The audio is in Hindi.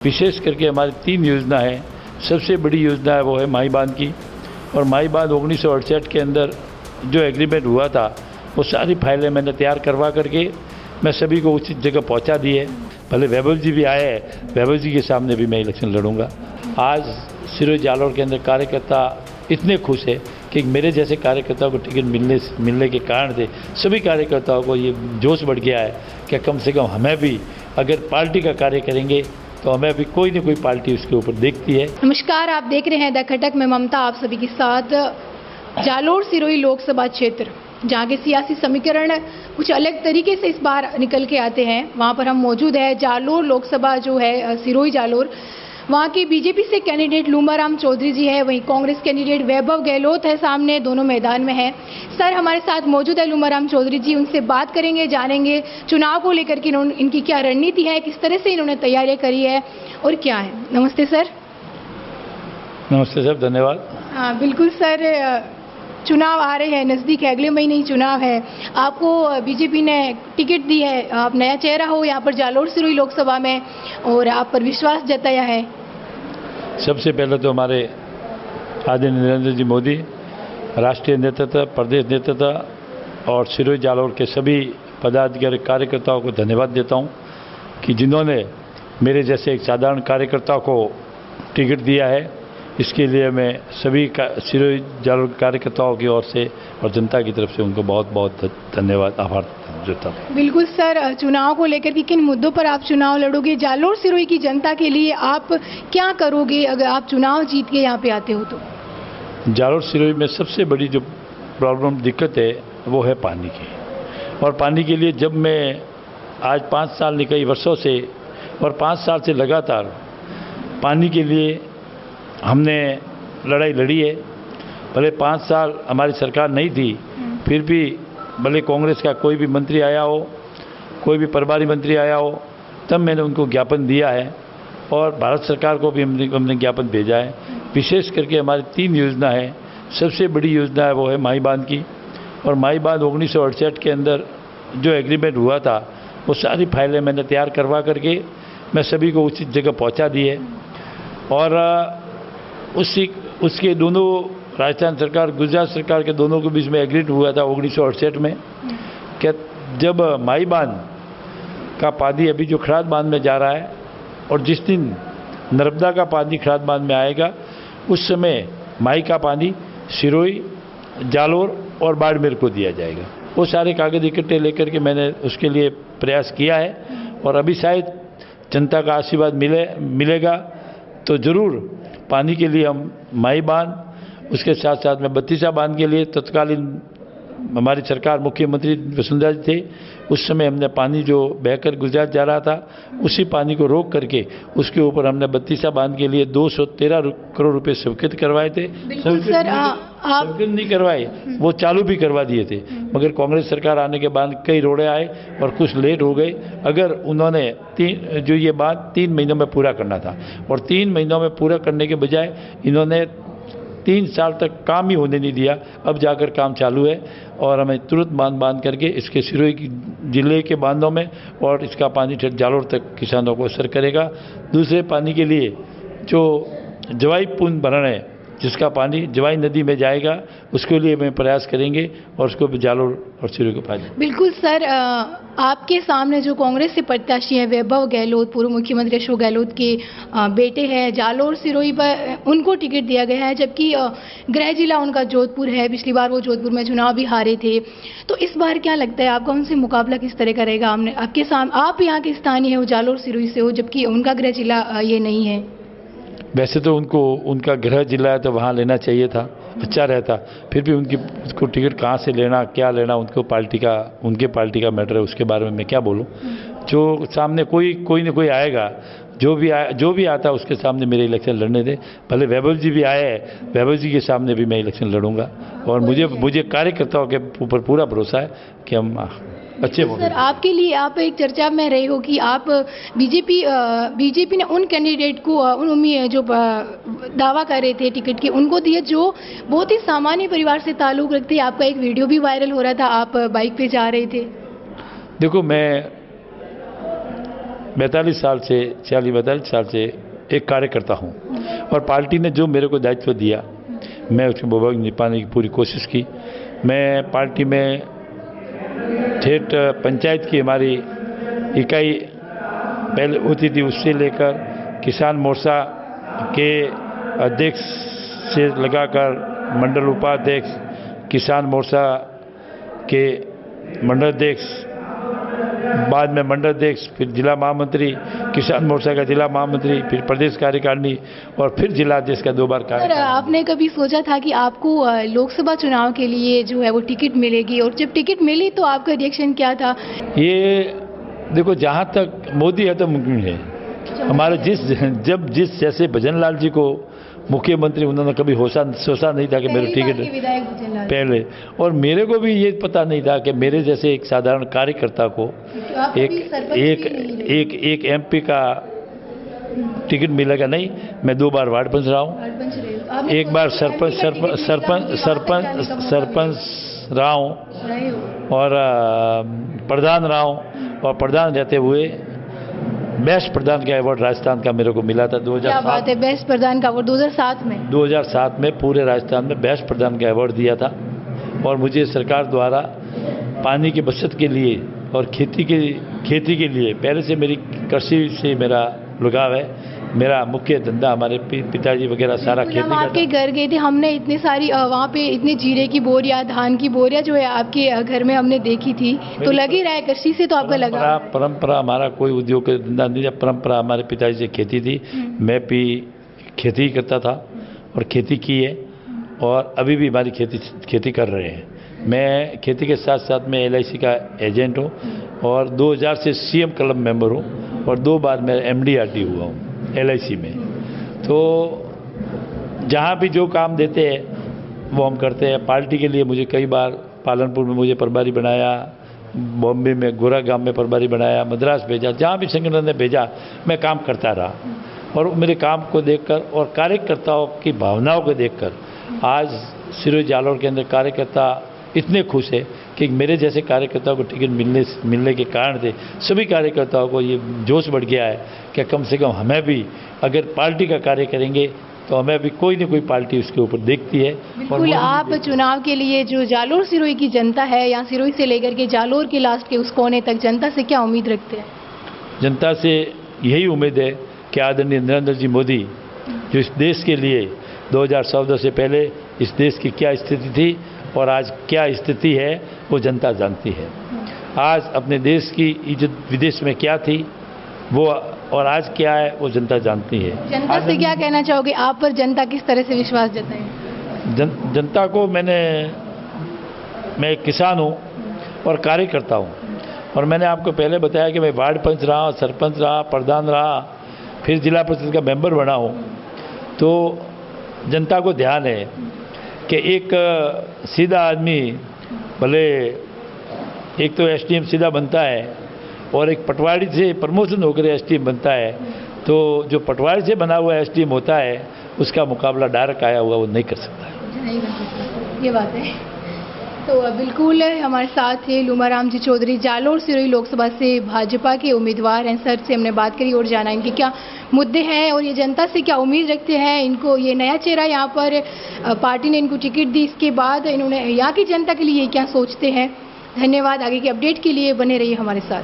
विशेष करके हमारी 3 योजना है। सबसे बड़ी योजना है वो है माई बांध की, और माई बांध 1968 के अंदर जो एग्रीमेंट हुआ था वो सारी फाइलें मैंने तैयार करवा करके मैं सभी को उचित जगह पहुंचा दी है। भले वैभव जी भी आए हैं, वैभव जी के सामने भी मैं इलेक्शन लड़ूंगा। आज सिरोही जालोर के अंदर कार्यकर्ता इतने खुश है कि मेरे जैसे कार्यकर्ताओं को टिकट मिलने के कारण से सभी कार्यकर्ताओं को ये जोश बढ़ गया है कि कम से कम हमें भी अगर पार्टी का कार्य करेंगे तो हमें अभी कोई न कोई पार्टी उसके ऊपर देखती है। नमस्कार, आप देख रहे हैं द खटक में ममता आप सभी के साथ। जालोर सिरोही लोकसभा क्षेत्र जहाँ के सियासी समीकरण कुछ अलग तरीके से इस बार निकल के आते हैं, वहाँ पर हम मौजूद है। जालोर लोकसभा जो है सिरोही जालोर, वहाँ की बीजेपी से कैंडिडेट लूमाराम चौधरी जी है, वहीं कांग्रेस कैंडिडेट वैभव गहलोत है, सामने दोनों मैदान में है। सर हमारे साथ मौजूद है लूमाराम चौधरी जी, उनसे बात करेंगे, जानेंगे चुनाव को लेकर के इनकी क्या रणनीति है, किस तरह से इन्होंने तैयारियां करी है और क्या है। नमस्ते सर। नमस्ते सर, धन्यवाद। हाँ बिल्कुल सर, चुनाव आ रहे हैं, नज़दीक है, अगले महीने ही चुनाव है। आपको बीजेपी ने टिकट दी है, आप नया चेहरा हो यहाँ पर जालोर सिरोही लोकसभा में और आप पर विश्वास जताया है। सबसे पहले तो हमारे आदरणीय नरेंद्र जी मोदी, राष्ट्रीय नेतृत्व, प्रदेश नेतृत्व और सिरोही जालोर के सभी पदाधिकारी कार्यकर्ताओं को धन्यवाद देता हूं कि जिन्होंने मेरे जैसे एक साधारण कार्यकर्ता को टिकट दिया है। इसके लिए मैं सभी सिरोही जालोर कार्यकर्ताओं की ओर से और जनता की तरफ से उनको बहुत बहुत धन्यवाद, आभार देता हूँ। बिल्कुल सर, चुनाव को लेकर के किन मुद्दों पर आप चुनाव लड़ोगे? जालोर सिरोही की जनता के लिए आप क्या करोगे अगर आप चुनाव जीत के यहाँ पे आते हो तो? जालोर सिरोही में सबसे बड़ी जो प्रॉब्लम दिक्कत है वो है पानी की, और पानी के लिए जब मैं आज 5 साल कई वर्षों से और 5 साल से लगातार पानी के लिए हमने लड़ाई लड़ी है। भले 5 साल हमारी सरकार नहीं थी, फिर भी भले कांग्रेस का कोई भी मंत्री आया हो, कोई भी प्रभारी मंत्री आया हो, तब मैंने उनको ज्ञापन दिया है और भारत सरकार को भी हमने ज्ञापन भेजा है। विशेष करके हमारी 3 योजना है। सबसे बड़ी योजना है वो है माई बांध की, और माई बांध 1968 के अंदर जो एग्रीमेंट हुआ था वो सारी फाइलें मैंने तैयार करवा करके मैं सभी को उचित जगह पहुँचा दी है। और उसके दोनों राजस्थान सरकार, गुजरात सरकार के दोनों के बीच में एग्रीमेंट हुआ था 1968 में कि जब माई बांध का पानी अभी जो खराद बांध में जा रहा है और जिस दिन नर्मदा का पानी खराद बांध में आएगा उस समय माई का पानी सिरोही, जालोर और बाड़मेर को दिया जाएगा। वो सारे कागज इकट्ठे लेकर के मैंने उसके लिए प्रयास किया है, और अभी शायद जनता का आशीर्वाद मिलेगा तो ज़रूर पानी के लिए हम माई बांध, उसके साथ साथ में बत्तीसा बांध के लिए तत्कालीन हमारी सरकार मुख्यमंत्री वसुंधरा जी थे, उस समय हमने पानी जो बहकर गुजरात जा रहा था उसी पानी को रोक करके उसके ऊपर हमने बत्तीसा बांध के लिए 213 करोड़ रुपए स्वीकृत करवाए थे। स्वीकृत नहीं करवाए, वो चालू भी करवा दिए थे, मगर कांग्रेस सरकार आने के बाद कई रोड़े आए और कुछ लेट हो गए। अगर उन्होंने जो ये बात 3 महीनों में पूरा करना था, और 3 महीनों में पूरा करने के बजाय इन्होंने 3 साल तक काम ही होने नहीं दिया। अब जाकर काम चालू है और हमें तुरंत बांध करके इसके सिरोही जिले के बांधों में और इसका पानी जालोर तक किसानों को असर करेगा। दूसरे पानी के लिए जो जवाई पुन भरण है, जिसका पानी जवाई नदी में जाएगा, उसके लिए मैं प्रयास करेंगे और उसको भी जालोर और सिरोही को फायदा। बिल्कुल सर, आपके सामने जो कांग्रेस से प्रत्याशी है वैभव गहलोत, पूर्व मुख्यमंत्री अशोक गहलोत के बेटे हैं, जालोर सिरोही पर उनको टिकट दिया गया है, जबकि गृह जिला उनका जोधपुर है। पिछली बार वो जोधपुर में चुनाव भी हारे थे, तो इस बार क्या लगता है आपका उनसे मुकाबला किस तरह का रहेगा? आपके सामने, आप यहाँ के स्थानीय हो, जालोर सिरोही से हो, जबकि उनका गृह जिला ये नहीं है। वैसे तो उनका गृह जिला है तो वहाँ लेना चाहिए था, अच्छा रहता। फिर भी उसको टिकट कहाँ से लेना, क्या लेना, उनके पार्टी का मैटर है, उसके बारे में मैं क्या बोलूँ। जो सामने कोई न कोई आएगा, जो भी आता है उसके सामने मेरे इलेक्शन लड़ने दे। भले वैभव जी भी आए हैं, वैभव जी के सामने भी मैं इलेक्शन लड़ूंगा, और मुझे कार्यकर्ताओं के ऊपर पूरा भरोसा है कि हम अच्छे बोल। सर आपके लिए, आप एक चर्चा में रहे हो कि आप बीजेपी ने उन कैंडिडेट को जो दावा कर रहे थे टिकट के, उनको दिए जो बहुत ही सामान्य परिवार से ताल्लुक रखते हैं। आपका एक वीडियो भी वायरल हो रहा था, आप बाइक पे जा रहे थे। देखो, मैं 42 साल से 42 साल से एक कार्यकर्ता हूँ और पार्टी ने जो मेरे को दायित्व दिया मैं उसको बखूबी निभाने की पूरी कोशिश की। मैं पार्टी में ठेठ पंचायत की हमारी इकाई पहले होती थी, उससे लेकर किसान मोर्चा के अध्यक्ष से लगाकर मंडल उपाध्यक्ष, किसान मोर्चा के मंडल अध्यक्ष, बाद में मंडल अध्यक्ष, फिर जिला महामंत्री, किसान मोर्चा का जिला महामंत्री, फिर प्रदेश कार्यकारिणी और फिर जिला अध्यक्ष का 2 बार सर, कार्यकारिणी। आपने कभी सोचा था कि आपको लोकसभा चुनाव के लिए जो है वो टिकट मिलेगी, और जब टिकट मिली तो आपका रिएक्शन क्या था? ये देखो, जहाँ तक मोदी है तो मुमकिन है। हमारे जिस जैसे भजन लाल जी को मुख्यमंत्री, उन्होंने कभी सोचा नहीं था कि मेरे टिकट पहले, और मेरे को भी ये पता नहीं था कि मेरे जैसे एक साधारण कार्यकर्ता को एक एमपी का टिकट मिलेगा। नहीं, मैं 2 बार वार्ड पंच रहा हूँ, एक बार सरपंच रहा हूँ और प्रधान रहा हूँ, और प्रधान रहते हुए बेस्ट प्रधान का अवार्ड राजस्थान का मेरे को मिला था 2007। क्या बात है, बेस्ट प्रधान का अवार्ड 2007 में? 2007 में पूरे राजस्थान में बेस्ट प्रधान का अवार्ड दिया था। और मुझे सरकार द्वारा पानी की बचत के लिए और खेती के लिए, पहले से मेरी कृषि से मेरा लगाव है। मेरा मुख्य धंधा, हमारे पिताजी वगैरह सारा खेती हम आपके घर गए थे, हमने इतनी सारी वहाँ पे इतने जीरे की बोरियां, धान की बोरियां जो है आपके घर में हमने देखी थी, तो लग ही रहा है कृषि से तो आपका लगा। परंपरा हमारा कोई उद्योग का धंधा नहीं है, परंपरा हमारे पिताजी से खेती थी। मैं भी खेती करता था और खेती की है, और अभी भी हमारी खेती कर रहे हैं। मैं खेती के साथ साथ में LIC का एजेंट हूँ और 2000 से CM क्लब मेंबर हूँ, और 2 बार मैं MD/RD हुआ हूँ LIC में। तो जहाँ भी जो काम देते हैं वो हम करते हैं। पार्टी के लिए मुझे कई बार पालनपुर में मुझे प्रभारी बनाया, बॉम्बे में गोरागांव में प्रभारी बनाया, मद्रास भेजा, जहाँ भी संगठन ने भेजा मैं काम करता रहा। और मेरे काम को देखकर और कार्यकर्ताओं की भावनाओं को देखकर आज सिरोही जालोर के अंदर कार्यकर्ता इतने खुश है कि मेरे जैसे कार्यकर्ताओं को टिकट मिलने के कारण से सभी कार्यकर्ताओं को ये जोश बढ़ गया है कि कम से कम हमें भी अगर पार्टी का कार्य करेंगे तो हमें भी कोई न कोई पार्टी उसके ऊपर देखती है। बिल्कुल, आप चुनाव के लिए जो जालोर सिरोही की जनता है, या सिरोही से लेकर के जालोर के लास्ट के उस कोने तक, जनता से क्या उम्मीद रखते हैं? जनता से यही उम्मीद है कि आदरणीय नरेंद्र जी मोदी जो इस देश के लिए 2014 से पहले इस देश की क्या स्थिति थी और आज क्या स्थिति है वो जनता जानती है। आज अपने देश की इज्जत विदेश में क्या थी वो, और आज क्या है वो जनता जानती है। जनता से क्या कहना चाहोगे? आप पर जनता किस तरह से विश्वास जताए? जनता को मैं एक किसान हूँ और कार्यकर्ता हूँ, और मैंने आपको पहले बताया कि मैं वार्ड पंच रहा, सरपंच रहा, प्रधान रहा, फिर जिला परिषद का मेंबर बना हूँ। तो जनता को ध्यान है कि एक सीधा आदमी, भले एक तो SDM सीधा बनता है और एक पटवारी से प्रमोशन होकर SDM बनता है, तो जो पटवारी से बना हुआ SDM होता है उसका मुकाबला डायरेक्ट आया हुआ वो नहीं कर सकता। ये बात है। तो बिल्कुल हमारे साथ थे लूमाराम जी चौधरी, जालोर सिरोही लोकसभा से भाजपा के उम्मीदवार हैं। सर से हमने बात करी और जाना इनके क्या मुद्दे हैं और ये जनता से क्या उम्मीद रखते हैं। इनको ये नया चेहरा यहाँ पर पार्टी ने इनको टिकट दी, इसके बाद इन्होंने यहाँ की जनता के लिए क्या सोचते हैं। धन्यवाद। आगे की अपडेट के लिए बने रहिए हमारे साथ।